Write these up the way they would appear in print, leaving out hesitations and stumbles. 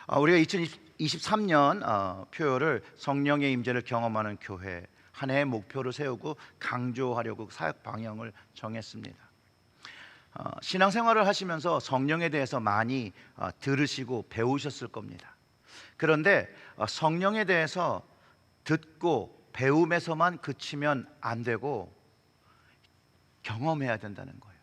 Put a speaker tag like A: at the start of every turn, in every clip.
A: 우리가 2023년 표어를 성령의 임재를 경험하는 교회 한 해의 목표를 세우고 강조하려고 사역 방향을 정했습니다. 신앙생활을 하시면서 성령에 대해서 많이 들으시고 배우셨을 겁니다. 그런데 성령에 대해서 듣고 배움에서만 그치면 안 되고 경험해야 된다는 거예요.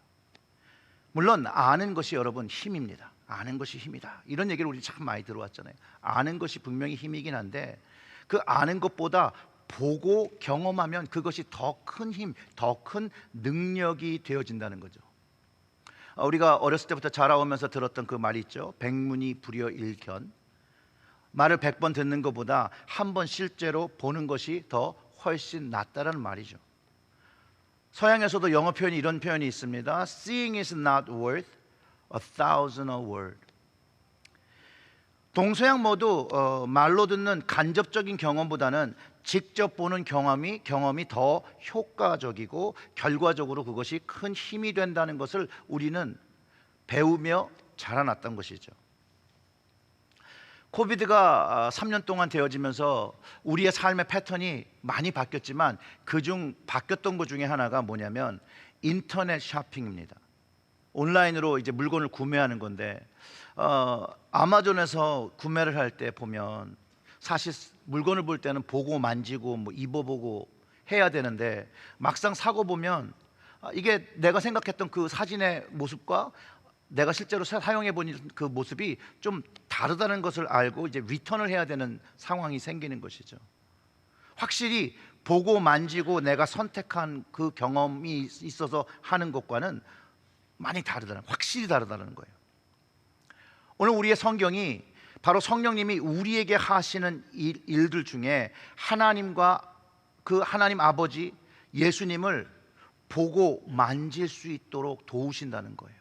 A: 물론 아는 것이 여러분 힘입니다. 아는 것이 힘이다, 이런 얘기를 우리 참 많이 들어왔잖아요. 아는 것이 분명히 힘이긴 한데 그 아는 것보다 보고 경험하면 그것이 더 큰 힘, 더 큰 능력이 되어진다는 거죠. 우리가 어렸을 때부터 자라오면서 들었던 그 말이 있죠. 백문이 불여일견. 말을 100번 듣는 것보다 한 번 실제로 보는 것이 더 훨씬 낫다라는 말이죠. 서양에서도 영어 표현이 이런 표현이 있습니다. Seeing is not worth a thousand a word. 동서양 모두 말로 듣는 간접적인 경험보다는 직접 보는 경험이 더 효과적이고 결과적으로 그것이 큰 힘이 된다는 것을 우리는 배우며 자라났던 것이죠. 코비드가 3년 동안 되어지면서 우리의 삶의 패턴이 많이 바뀌었지만 그중 바뀌었던 것 중에 하나가 뭐냐면 인터넷 쇼핑입니다. 온라인으로 이제 물건을 구매하는 건데 아마존에서 구매를 할 때 보면 사실 물건을 볼 때는 보고 만지고 뭐 입어보고 해야 되는데 막상 사고 보면 이게 내가 생각했던 그 사진의 모습과 내가 실제로 사용해 본 그 모습이 좀 다르다는 것을 알고 이제 리턴을 해야 되는 상황이 생기는 것이죠. 확실히 보고 만지고 내가 선택한 그 경험이 있어서 하는 것과는 많이 다르다는, 확실히 다르다는 거예요. 오늘 우리의 성경이 바로 성령님이 우리에게 하시는 일들 중에 하나님과 그 하나님 아버지 예수님을 보고 만질 수 있도록 도우신다는 거예요.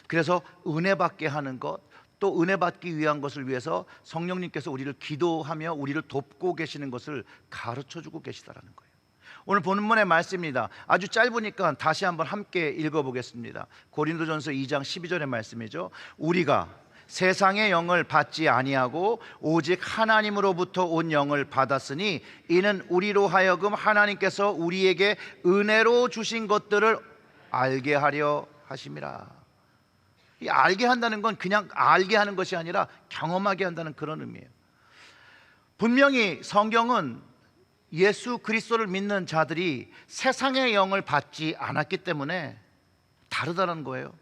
A: 그래서 은혜 받게 하는 것, 또 은혜 받기 위한 것을 위해서 성령님께서 우리를 기도하며 우리를 돕고 계시는 것을 가르쳐주고 계시다라는 거예요. 오늘 본문의 말씀입니다. 아주 짧으니까 다시 한번 함께 읽어보겠습니다. 고린도전서 2장 12절의 말씀이죠. 우리가 세상의 영을 받지 아니하고 오직 하나님으로부터 온 영을 받았으니 이는 우리로 하여금 하나님께서 우리에게 은혜로 주신 것들을 알게 하려 하심이라. 이 알게 한다는 건 그냥 알게 하는 것이 아니라 경험하게 한다는 그런 의미예요. 분명히 성경은 예수 그리스도를 믿는 자들이 세상의 영을 받지 않았기 때문에 다르다는 거예요.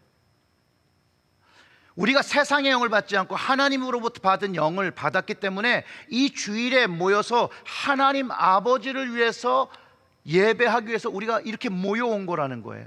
A: 우리가 세상의 영을 받지 않고 하나님으로부터 받은 영을 받았기 때문에 이 주일에 모여서 하나님 아버지를 위해서 예배하기 위해서 우리가 이렇게 모여온 거라는 거예요.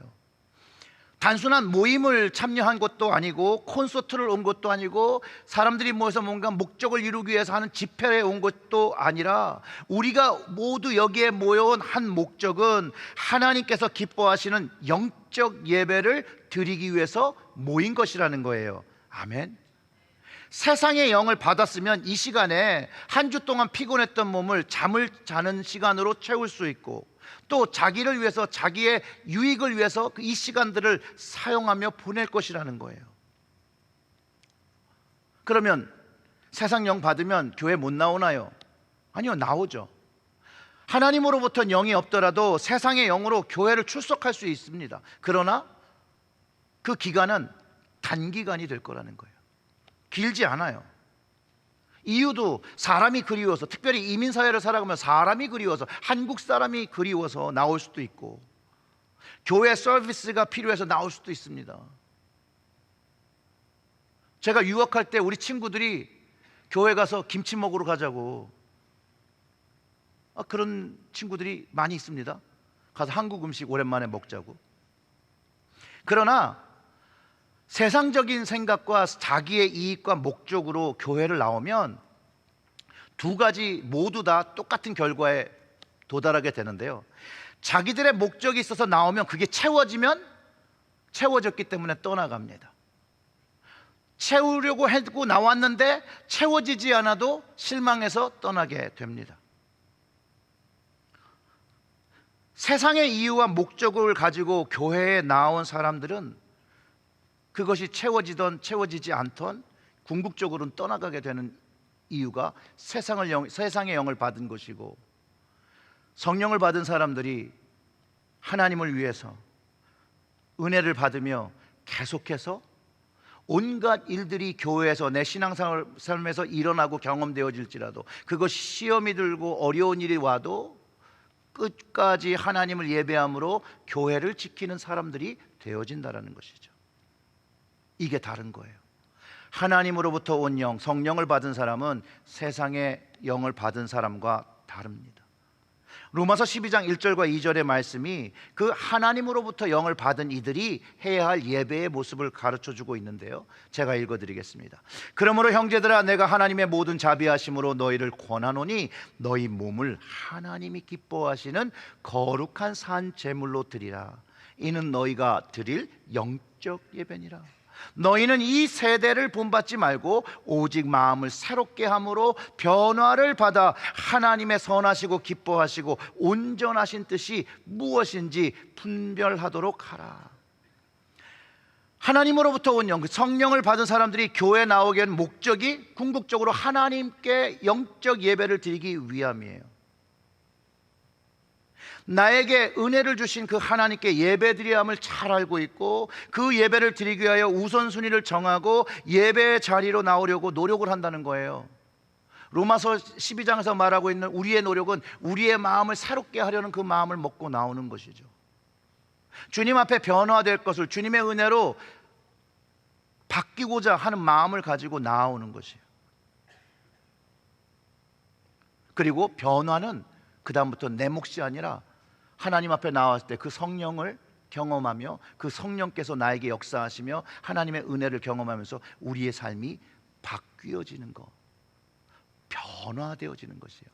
A: 단순한 모임을 참여한 것도 아니고 콘서트를 온 것도 아니고 사람들이 모여서 뭔가 목적을 이루기 위해서 하는 집회에 온 것도 아니라 우리가 모두 여기에 모여온 한 목적은 하나님께서 기뻐하시는 영적 예배를 드리기 위해서 모인 것이라는 거예요. 아멘. 세상의 영을 받았으면 이 시간에 한 주 동안 피곤했던 몸을 잠을 자는 시간으로 채울 수 있고 또 자기를 위해서 자기의 유익을 위해서 이 시간들을 사용하며 보낼 것이라는 거예요. 그러면 세상 영 받으면 교회 못 나오나요? 아니요, 나오죠. 하나님으로부터 영이 없더라도 세상의 영으로 교회를 출석할 수 있습니다. 그러나 그 기간은 단기간이 될 거라는 거예요. 길지 않아요. 이유도 사람이 그리워서, 특별히 이민사회를 살아가면 사람이 그리워서, 한국 사람이 그리워서 나올 수도 있고 교회 서비스가 필요해서 나올 수도 있습니다. 제가 유학할 때 우리 친구들이 교회 가서 김치 먹으러 가자고, 그런 친구들이 많이 있습니다. 가서 한국 음식 오랜만에 먹자고. 그러나 세상적인 생각과 자기의 이익과 목적으로 교회를 나오면 두 가지 모두 다 똑같은 결과에 도달하게 되는데요. 자기들의 목적이 있어서 나오면 그게 채워지면 채워졌기 때문에 떠나갑니다. 채우려고 하고 나왔는데 채워지지 않아도 실망해서 떠나게 됩니다. 세상의 이유와 목적을 가지고 교회에 나온 사람들은 그것이 채워지던 채워지지 않던 궁극적으로는 떠나가게 되는 이유가 세상의 영을 받은 것이고, 성령을 받은 사람들이 하나님을 위해서 은혜를 받으며 계속해서 온갖 일들이 교회에서 내 신앙생활에서 일어나고 경험되어질지라도, 그것이 시험이 들고 어려운 일이 와도 끝까지 하나님을 예배함으로 교회를 지키는 사람들이 되어진다는 것이죠. 이게 다른 거예요. 하나님으로부터 온 영, 성령을 받은 사람은 세상의 영을 받은 사람과 다릅니다. 로마서 12장 1절과 2절의 말씀이 그 하나님으로부터 영을 받은 이들이 해야 할 예배의 모습을 가르쳐주고 있는데요, 제가 읽어드리겠습니다. 그러므로 형제들아, 내가 하나님의 모든 자비하심으로 너희를 권하노니 너희 몸을 하나님이 기뻐하시는 거룩한 산 제물로 드리라. 이는 너희가 드릴 영적 예배니라. 너희는 이 세대를 본받지 말고 오직 마음을 새롭게 함으로 변화를 받아 하나님의 선하시고 기뻐하시고 온전하신 뜻이 무엇인지 분별하도록 하라. 하나님으로부터 온 영, 성령을 받은 사람들이 교회에 나오게 한 목적이 궁극적으로 하나님께 영적 예배를 드리기 위함이에요. 나에게 은혜를 주신 그 하나님께 예배드려야 함을 잘 알고 있고, 그 예배를 드리기 위하여 우선순위를 정하고 예배의 자리로 나오려고 노력을 한다는 거예요. 로마서 12장에서 말하고 있는 우리의 노력은 우리의 마음을 새롭게 하려는 그 마음을 먹고 나오는 것이죠. 주님 앞에 변화될 것을 주님의 은혜로 바뀌고자 하는 마음을 가지고 나오는 것이에요. 그리고 변화는 그 다음부터 내 몫이 아니라 하나님 앞에 나왔을 때 그 성령을 경험하며 그 성령께서 나에게 역사하시며 하나님의 은혜를 경험하면서 우리의 삶이 바뀌어지는 것, 변화되어지는 것이에요.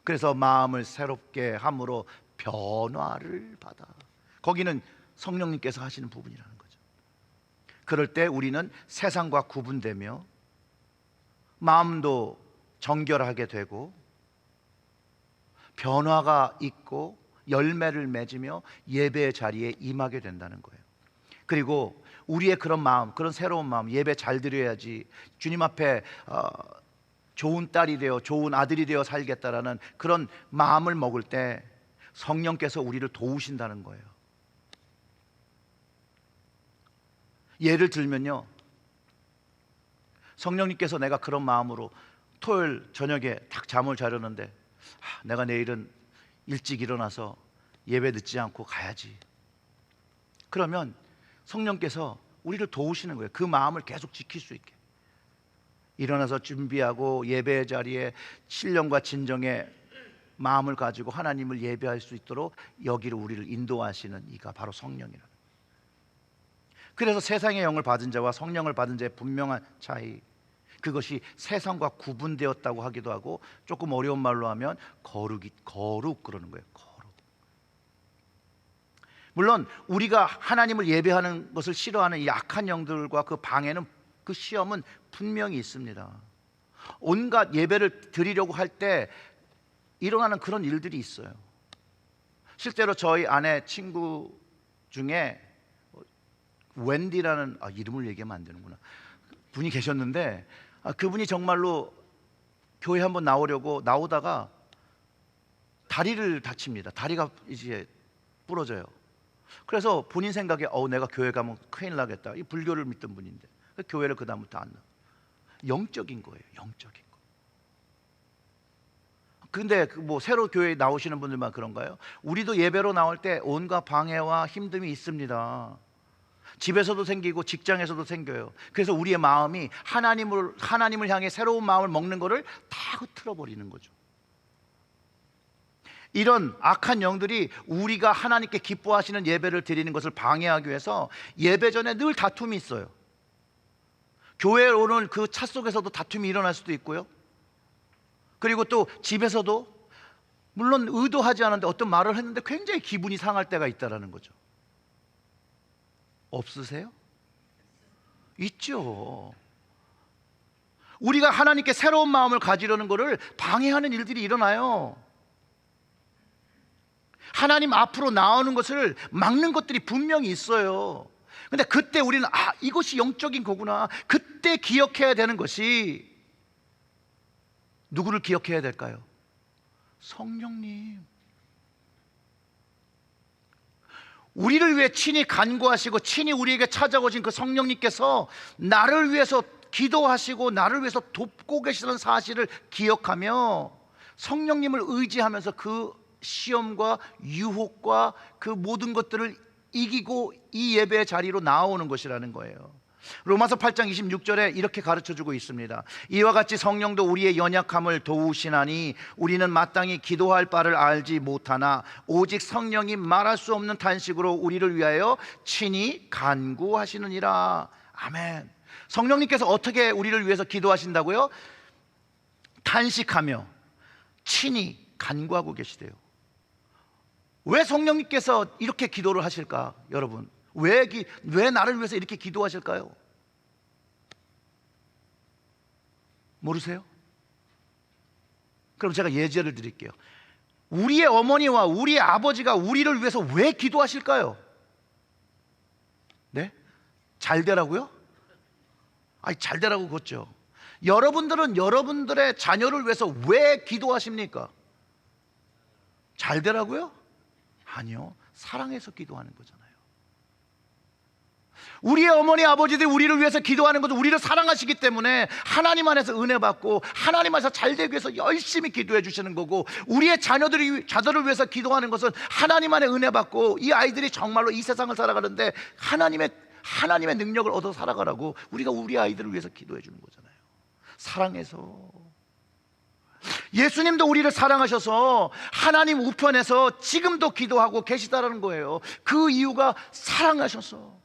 A: 그래서 마음을 새롭게 함으로 변화를 받아, 거기는 성령님께서 하시는 부분이라는 거죠. 그럴 때 우리는 세상과 구분되며 마음도 정결하게 되고 변화가 있고 열매를 맺으며 예배의 자리에 임하게 된다는 거예요. 그리고 우리의 그런 마음, 그런 새로운 마음, 예배 잘 드려야지, 주님 앞에 좋은 딸이 되어 좋은 아들이 되어 살겠다라는 그런 마음을 먹을 때 성령께서 우리를 도우신다는 거예요. 예를 들면요, 성령님께서 내가 그런 마음으로 토요일 저녁에 딱 잠을 자려는데 내가 내일은 일찍 일어나서 예배 늦지 않고 가야지. 그러면 성령께서 우리를 도우시는 거예요. 그 마음을 계속 지킬 수 있게. 일어나서 준비하고 예배의 자리에 신령과 진정의 마음을 가지고 하나님을 예배할 수 있도록 여기를 우리를 인도하시는 이가 바로 성령이라는. 그래서 세상의 영을 받은 자와 성령을 받은 자의 분명한 차이, 그것이 세상과 구분되었다고 하기도 하고, 조금 어려운 말로 하면 거룩 그러는 거예요. 거룩. 물론 우리가 하나님을 예배하는 것을 싫어하는 이 악한 영들과 그 방해는, 그 시험은 분명히 있습니다. 온갖 예배를 드리려고 할 때 일어나는 그런 일들이 있어요. 실제로 저희 아내 친구 중에 웬디라는, 이름을 얘기하면 안 되는구나, 분이 계셨는데, 그분이 정말로 교회 한번 나오려고 나오다가 다리를 다칩니다. 다리가 이제 부러져요. 그래서 본인 생각에 내가 교회 가면 큰일 나겠다. 이 불교를 믿던 분인데 교회를 그 다음부터 안 나. 영적인 거예요. 영적인 거. 근데 뭐 새로 교회에 나오시는 분들만 그런가요? 우리도 예배로 나올 때 온갖 방해와 힘듦이 있습니다. 집에서도 생기고 직장에서도 생겨요. 그래서 우리의 마음이 하나님을 향해 새로운 마음을 먹는 것을 다 흐트러 버리는 거죠. 이런 악한 영들이 우리가 하나님께 기뻐하시는 예배를 드리는 것을 방해하기 위해서 예배 전에 늘 다툼이 있어요. 교회에 오는 그 차 속에서도 다툼이 일어날 수도 있고요. 그리고 또 집에서도 물론 의도하지 않았는데 어떤 말을 했는데 굉장히 기분이 상할 때가 있다라는 거죠. 없으세요? 있죠. 우리가 하나님께 새로운 마음을 가지려는 것을 방해하는 일들이 일어나요. 하나님 앞으로 나오는 것을 막는 것들이 분명히 있어요. 근데 그때 우리는 이것이 영적인 거구나. 그때 기억해야 되는 것이, 누구를 기억해야 될까요? 성령님. 우리를 위해 친히 간구하시고 친히 우리에게 찾아오신 그 성령님께서 나를 위해서 기도하시고 나를 위해서 돕고 계시는 사실을 기억하며 성령님을 의지하면서 그 시험과 유혹과 그 모든 것들을 이기고 이 예배의 자리로 나오는 것이라는 거예요. 로마서 8장 26절에 이렇게 가르쳐주고 있습니다. 이와 같이 성령도 우리의 연약함을 도우시나니 우리는 마땅히 기도할 바를 알지 못하나 오직 성령이 말할 수 없는 탄식으로 우리를 위하여 친히 간구하시느니라. 아멘. 성령님께서 어떻게 우리를 위해서 기도하신다고요? 탄식하며 친히 간구하고 계시대요. 왜 성령님께서 이렇게 기도를 하실까? 여러분, 왜 나를 위해서 이렇게 기도하실까요? 모르세요? 그럼 제가 예제를 드릴게요. 우리의 어머니와 우리의 아버지가 우리를 위해서 왜 기도하실까요? 네? 잘 되라고요? 잘 되라고 그렇죠. 여러분들은 여러분들의 자녀를 위해서 왜 기도하십니까? 잘 되라고요? 아니요, 사랑해서 기도하는 거잖아요. 우리의 어머니 아버지들이 우리를 위해서 기도하는 것은 우리를 사랑하시기 때문에 하나님 안에서 은혜 받고 하나님 안에서 잘 되기 위해서 열심히 기도해 주시는 거고, 우리의 자녀를 위해서 기도하는 것은 하나님 안에 은혜 받고 이 아이들이 정말로 이 세상을 살아가는데 하나님의 능력을 얻어 살아가라고 우리가 우리 아이들을 위해서 기도해 주는 거잖아요. 사랑해서. 예수님도 우리를 사랑하셔서 하나님 우편에서 지금도 기도하고 계시다라는 거예요. 그 이유가 사랑하셔서.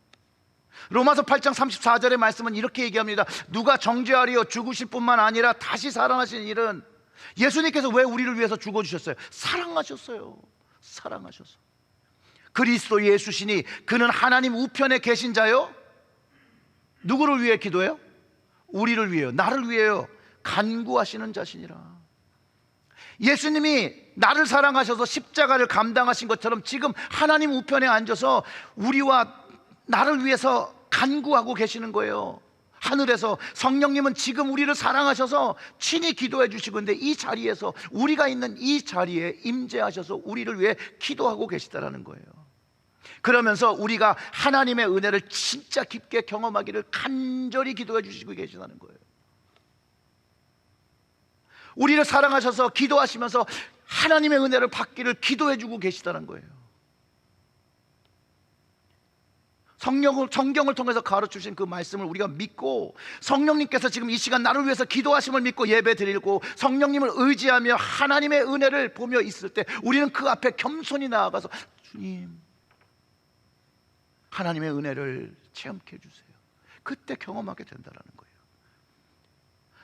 A: 로마서 8장 34절의 말씀은 이렇게 얘기합니다. 누가 정죄하리요? 죽으실 뿐만 아니라 다시 살아나신 일은, 예수님께서 왜 우리를 위해서 죽어주셨어요? 사랑하셨어요. 사랑하셔서. 그리스도 예수시니 그는 하나님 우편에 계신 자요. 누구를 위해 기도해요? 우리를 위해요. 나를 위해요. 간구하시는 자신이라. 예수님이 나를 사랑하셔서 십자가를 감당하신 것처럼 지금 하나님 우편에 앉아서 우리와 나를 위해서 간구하고 계시는 거예요. 하늘에서 성령님은 지금 우리를 사랑하셔서 친히 기도해 주시고 있는데, 이 자리에서, 우리가 있는 이 자리에 임재하셔서 우리를 위해 기도하고 계시다라는 거예요. 그러면서 우리가 하나님의 은혜를 진짜 깊게 경험하기를 간절히 기도해 주시고 계시다는 거예요. 우리를 사랑하셔서 기도하시면서 하나님의 은혜를 받기를 기도해 주고 계시다는 거예요. 성경을 통해서 가르쳐주신 그 말씀을 우리가 믿고, 성령님께서 지금 이 시간 나를 위해서 기도하심을 믿고 예배 드리고 성령님을 의지하며 하나님의 은혜를 보며 있을 때, 우리는 그 앞에 겸손히 나아가서 주님, 하나님의 은혜를 체험케 해주세요. 그때 경험하게 된다는 거예요.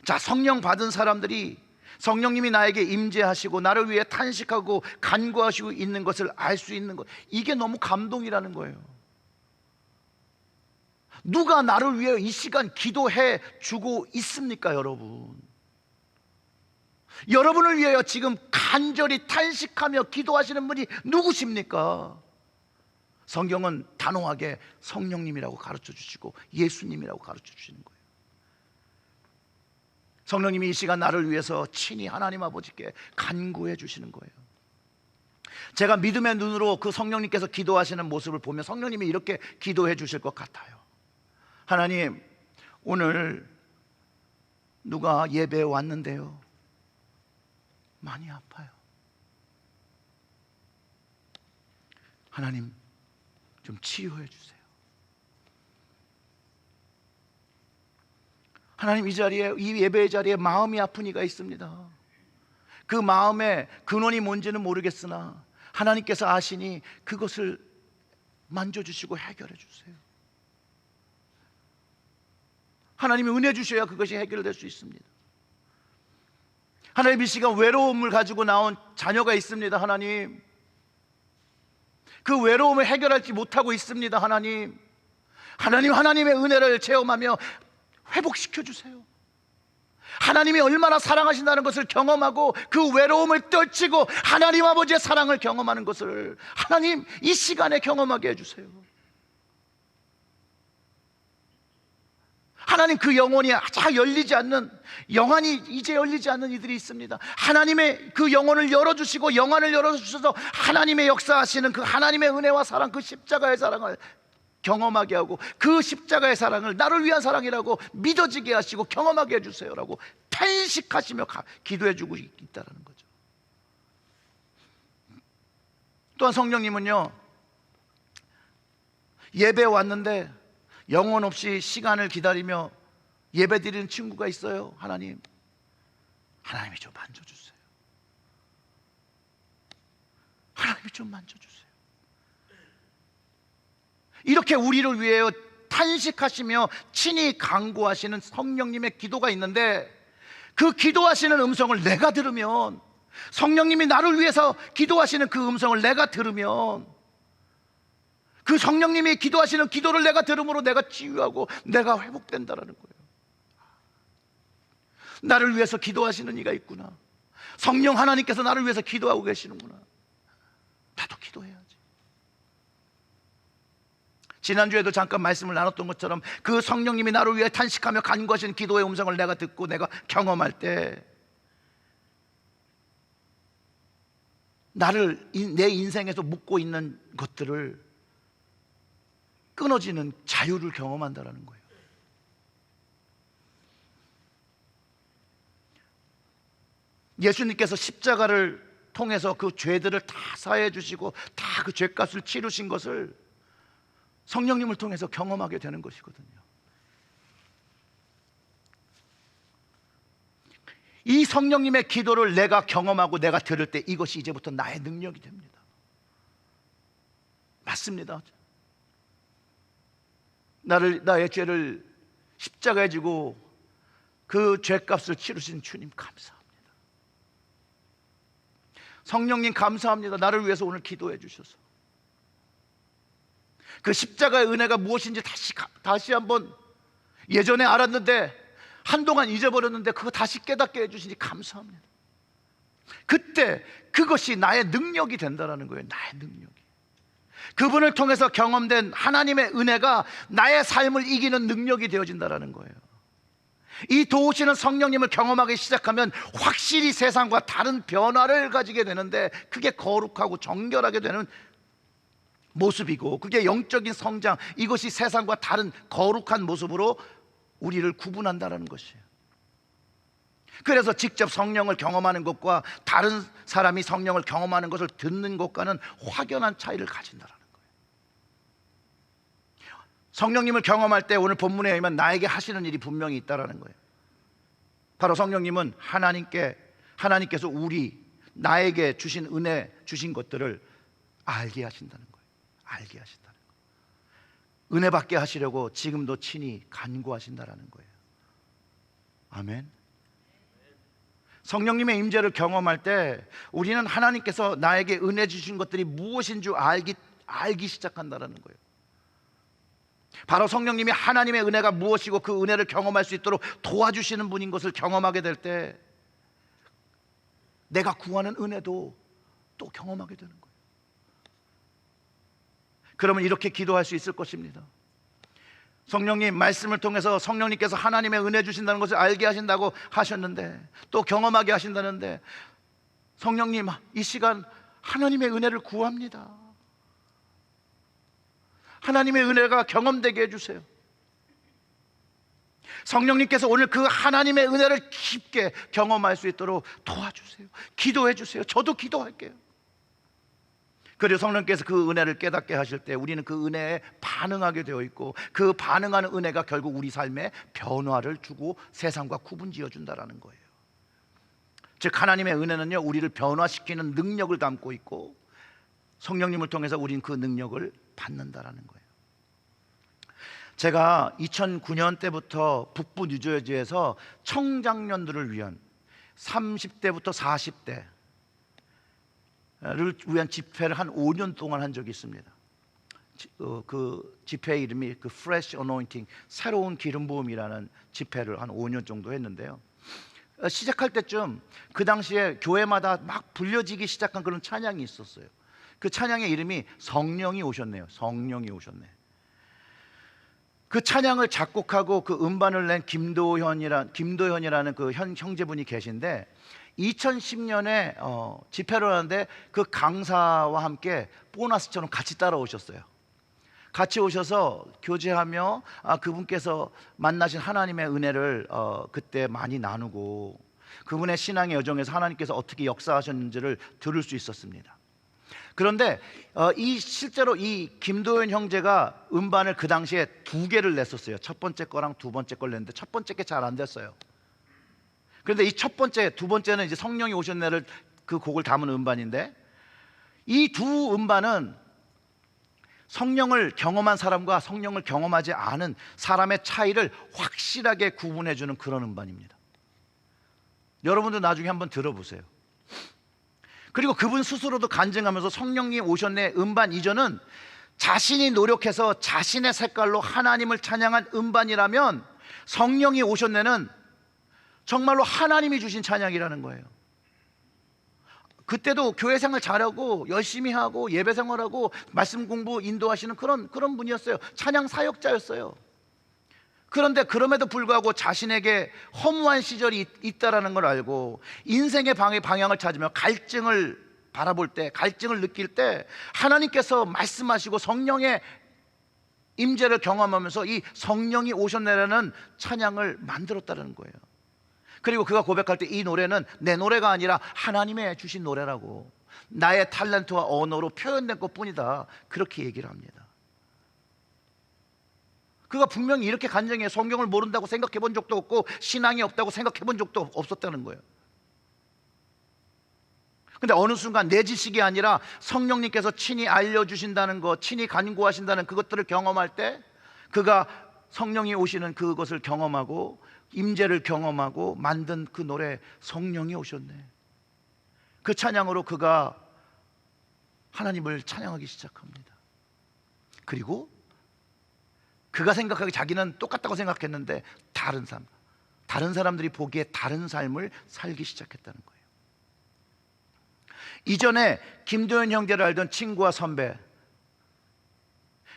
A: 자, 성령 받은 사람들이 성령님이 나에게 임재하시고 나를 위해 탄식하고 간구하시고 있는 것을 알 수 있는 것, 이게 너무 감동이라는 거예요. 누가 나를 위해 이 시간 기도해 주고 있습니까, 여러분? 여러분을 위하여 지금 간절히 탄식하며 기도하시는 분이 누구십니까? 성경은 단호하게 성령님이라고 가르쳐 주시고 예수님이라고 가르쳐 주시는 거예요. 성령님이 이 시간 나를 위해서 친히 하나님 아버지께 간구해 주시는 거예요. 제가 믿음의 눈으로 그 성령님께서 기도하시는 모습을 보면 성령님이 이렇게 기도해 주실 것 같아요. 하나님, 오늘 누가 예배에 왔는데요, 많이 아파요. 하나님, 좀 치유해 주세요. 하나님, 이 자리에, 이 예배의 자리에 마음이 아픈 이가 있습니다. 그 마음의 근원이 뭔지는 모르겠으나 하나님께서 아시니 그것을 만져주시고 해결해 주세요. 하나님이 은혜 주셔야 그것이 해결될 수 있습니다. 하나님, 이 시간 외로움을 가지고 나온 자녀가 있습니다. 하나님, 그 외로움을 해결하지 못하고 있습니다. 하나님, 하나님의 은혜를 체험하며 회복시켜 주세요. 하나님이 얼마나 사랑하신다는 것을 경험하고 그 외로움을 떨치고 하나님 아버지의 사랑을 경험하는 것을 하나님 이 시간에 경험하게 해주세요. 하나님 그 영혼이 아직 열리지 않는, 영안이 이제 열리지 않는 이들이 있습니다. 하나님의 그 영혼을 열어주시고 영안을 열어주셔서 하나님의 역사하시는 그 하나님의 은혜와 사랑, 그 십자가의 사랑을 경험하게 하고, 그 십자가의 사랑을 나를 위한 사랑이라고 믿어지게 하시고 경험하게 해주세요라고 탄식하시며 기도해주고 있다는 거죠. 또한 성령님은요, 예배 왔는데 영혼 없이 시간을 기다리며 예배 드리는 친구가 있어요. 하나님이 좀 만져주세요. 하나님이 좀 만져주세요. 이렇게 우리를 위해 탄식하시며 친히 간구하시는 성령님의 기도가 있는데, 그 기도하시는 음성을 내가 들으면, 성령님이 나를 위해서 기도하시는 그 음성을 내가 들으면, 그 성령님이 기도하시는 기도를 내가 들음으로 내가 치유하고 내가 회복된다라는 거예요. 나를 위해서 기도하시는 이가 있구나. 성령 하나님께서 나를 위해서 기도하고 계시는구나. 나도 기도해야지. 지난주에도 잠깐 말씀을 나눴던 것처럼 그 성령님이 나를 위해 탄식하며 간구하시는 기도의 음성을 내가 듣고 내가 경험할 때, 나를 내 인생에서 묶고 있는 것들을 끊어지는 자유를 경험한다는 거예요. 예수님께서 십자가를 통해서 그 죄들을 다 사해 주시고 다 그 죄값을 치르신 것을 성령님을 통해서 경험하게 되는 것이거든요. 이 성령님의 기도를 내가 경험하고 내가 들을 때 이것이 이제부터 나의 능력이 됩니다. 맞습니다. 나의 죄를 십자가에 지고 그 죄값을 치르신 주님 감사합니다. 성령님 감사합니다. 나를 위해서 오늘 기도해 주셔서 그 십자가의 은혜가 무엇인지 다시 한번, 예전에 알았는데 한동안 잊어버렸는데 그거 다시 깨닫게 해주시니 감사합니다. 그때 그것이 나의 능력이 된다는 거예요. 나의 능력이. 그분을 통해서 경험된 하나님의 은혜가 나의 삶을 이기는 능력이 되어진다는 거예요. 이 도우시는 성령님을 경험하기 시작하면 확실히 세상과 다른 변화를 가지게 되는데, 그게 거룩하고 정결하게 되는 모습이고, 그게 영적인 성장, 이것이 세상과 다른 거룩한 모습으로 우리를 구분한다는 것이에요. 그래서 직접 성령을 경험하는 것과 다른 사람이 성령을 경험하는 것을 듣는 것과는 확연한 차이를 가진다는 거예요. 성령님을 경험할 때 오늘 본문에 의하면 나에게 하시는 일이 분명히 있다는 거예요. 바로 성령님은 하나님께서 나에게 주신 은혜, 주신 것들을 알게 하신다는 거예요. 알게 하신다는 거예요. 은혜 받게 하시려고 지금도 친히 간구하신다는 거예요. 아멘. 성령님의 임재를 경험할 때 우리는 하나님께서 나에게 은혜 주신 것들이 무엇인 줄 알기 시작한다는 거예요. 바로 성령님이 하나님의 은혜가 무엇이고 그 은혜를 경험할 수 있도록 도와주시는 분인 것을 경험하게 될 때, 내가 구하는 은혜도 또 경험하게 되는 거예요. 그러면 이렇게 기도할 수 있을 것입니다. 성령님 말씀을 통해서 성령님께서 하나님의 은혜 주신다는 것을 알게 하신다고 하셨는데, 또 경험하게 하신다는데, 성령님 이 시간 하나님의 은혜를 구합니다. 하나님의 은혜가 경험되게 해주세요. 성령님께서 오늘 그 하나님의 은혜를 깊게 경험할 수 있도록 도와주세요. 기도해 주세요. 저도 기도할게요. 그리고 성령께서 그 은혜를 깨닫게 하실 때 우리는 그 은혜에 반응하게 되어 있고, 그 반응하는 은혜가 결국 우리 삶에 변화를 주고 세상과 구분 지어준다는 거예요. 즉 하나님의 은혜는요, 우리를 변화시키는 능력을 담고 있고, 성령님을 통해서 우리는 그 능력을 받는다라는 거예요. 제가 2009년 때부터 북부 뉴저지에서 청장년들을 위한 30대부터 40대를 위한 집회를 한 5년 동안 한 적이 있습니다. 그 집회 이름이 그 Fresh Anointing, 새로운 기름 부음이라는 집회를 한 5년 정도 했는데요. 시작할 때쯤 그 당시에 교회마다 막 불려지기 시작한 그런 찬양이 있었어요. 그 찬양의 이름이 성령이 오셨네요. 성령이 오셨네. 그 찬양을 작곡하고 그 음반을 낸 김도현이라는 그 형제분이 계신데 2010년에 집회를 하는데 그 강사와 함께 보너스처럼 같이 따라오셨어요. 같이 오셔서 교제하며 그분께서 만나신 하나님의 은혜를 그때 많이 나누고 그분의 신앙의 여정에서 하나님께서 어떻게 역사하셨는지를 들을 수 있었습니다. 그런데 실제로 이 김도현 형제가 음반을 그 당시에 2개를 냈었어요. 첫 번째 거랑 두 번째 걸 냈는데 첫 번째 게 잘 안 됐어요. 그런데 이 첫 번째, 두 번째는 이제 성령이 오셨네를 그 곡을 담은 음반인데 이 두 음반은 성령을 경험한 사람과 성령을 경험하지 않은 사람의 차이를 확실하게 구분해주는 그런 음반입니다. 여러분도 나중에 한번 들어보세요. 그리고 그분 스스로도 간증하면서 성령이 오셨네 음반 이전은 자신이 노력해서 자신의 색깔로 하나님을 찬양한 음반이라면 성령이 오셨네는 정말로 하나님이 주신 찬양이라는 거예요. 그때도 교회 생활 잘하고 열심히 하고 예배 생활하고 말씀 공부 인도하시는 그런 분이었어요. 찬양 사역자였어요. 그런데 그럼에도 불구하고 자신에게 허무한 시절이 있다라는 걸 알고 인생의 방향을 찾으며 갈증을 바라볼 때, 갈증을 느낄 때 하나님께서 말씀하시고 성령의 임재를 경험하면서 이 성령이 오셨네라는 찬양을 만들었다는 거예요. 그리고 그가 고백할 때 이 노래는 내 노래가 아니라 하나님의 주신 노래라고, 나의 탤런트와 언어로 표현된 것뿐이다, 그렇게 얘기를 합니다. 그가 분명히 이렇게 간증해 성경을 모른다고 생각해 본 적도 없고 신앙이 없다고 생각해 본 적도 없었다는 거예요. 근데 어느 순간 내 지식이 아니라 성령님께서 친히 알려주신다는 것, 친히 간구하신다는 그것들을 경험할 때 그가 성령이 오시는 그것을 경험하고 임재를 경험하고 만든 그 노래, 성령이 오셨네, 그 찬양으로 그가 하나님을 찬양하기 시작합니다. 그리고 그가 생각하기 자기는 똑같다고 생각했는데 다른 사람들이 보기에 다른 삶을 살기 시작했다는 거예요. 이전에 김도현 형제를 알던 친구와 선배,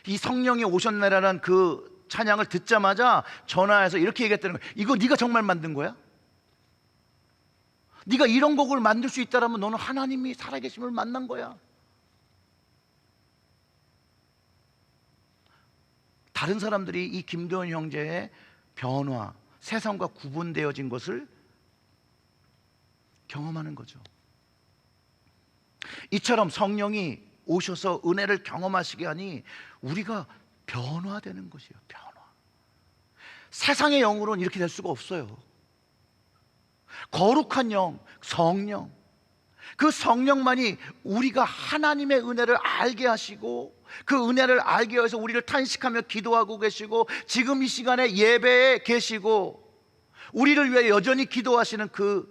A: 이 성령이 오셨네라는 그 찬양을 듣자마자 전화해서 이렇게 얘기했다는 거예요. 이거 네가 정말 만든 거야? 네가 이런 곡을 만들 수 있다면 너는 하나님이 살아계심을 만난 거야. 다른 사람들이 이 김도현 형제의 변화, 세상과 구분되어진 것을 경험하는 거죠. 이처럼 성령이 오셔서 은혜를 경험하시게 하니 우리가 변화되는 것이에요. 변화. 세상의 영으로는 이렇게 될 수가 없어요. 거룩한 영, 성령, 그 성령만이 우리가 하나님의 은혜를 알게 하시고 그 은혜를 알게 해서 우리를 탄식하며 기도하고 계시고 지금 이 시간에 예배에 계시고 우리를 위해 여전히 기도하시는 그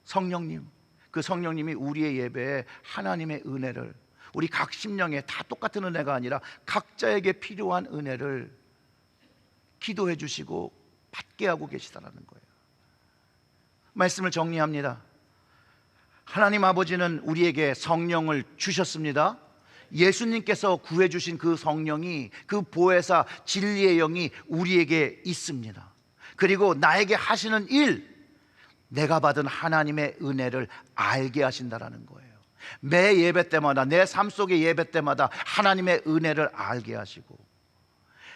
A: 성령님, 그 성령님이 우리의 예배에 하나님의 은혜를, 우리 각 심령에 다 똑같은 은혜가 아니라 각자에게 필요한 은혜를 기도해 주시고 받게 하고 계시다는 거예요. 말씀을 정리합니다. 하나님 아버지는 우리에게 성령을 주셨습니다. 예수님께서 구해주신 그 성령이, 그 보혜사 진리의 영이 우리에게 있습니다. 그리고 나에게 하시는 일, 내가 받은 하나님의 은혜를 알게 하신다라는 거예요. 매 예배 때마다, 내 삶 속의 예배 때마다 하나님의 은혜를 알게 하시고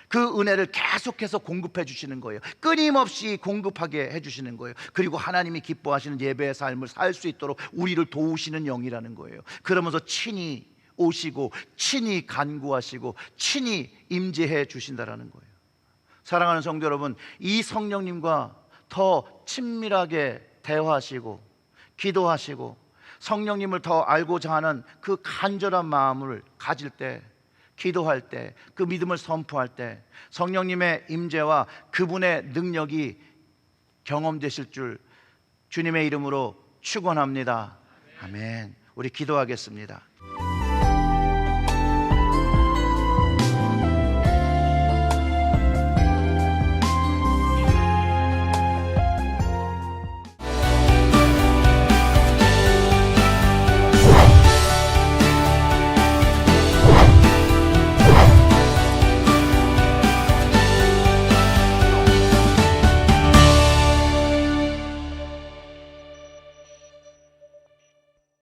A: 그 은혜를 계속해서 공급해 주시는 거예요. 끊임없이 공급하게 해주시는 거예요. 그리고 하나님이 기뻐하시는 예배의 삶을 살 수 있도록 우리를 도우시는 영이라는 거예요. 그러면서 친히 오시고 친히 간구하시고 친히 임재해 주신다라는 거예요. 사랑하는 성도 여러분, 이 성령님과 더 친밀하게 대화하시고 기도하시고 성령님을 더 알고자 하는 그 간절한 마음을 가질 때, 기도할 때, 그 믿음을 선포할 때 성령님의 임재와 그분의 능력이 경험되실 줄 주님의 이름으로 축원합니다. 아멘. 우리 기도하겠습니다.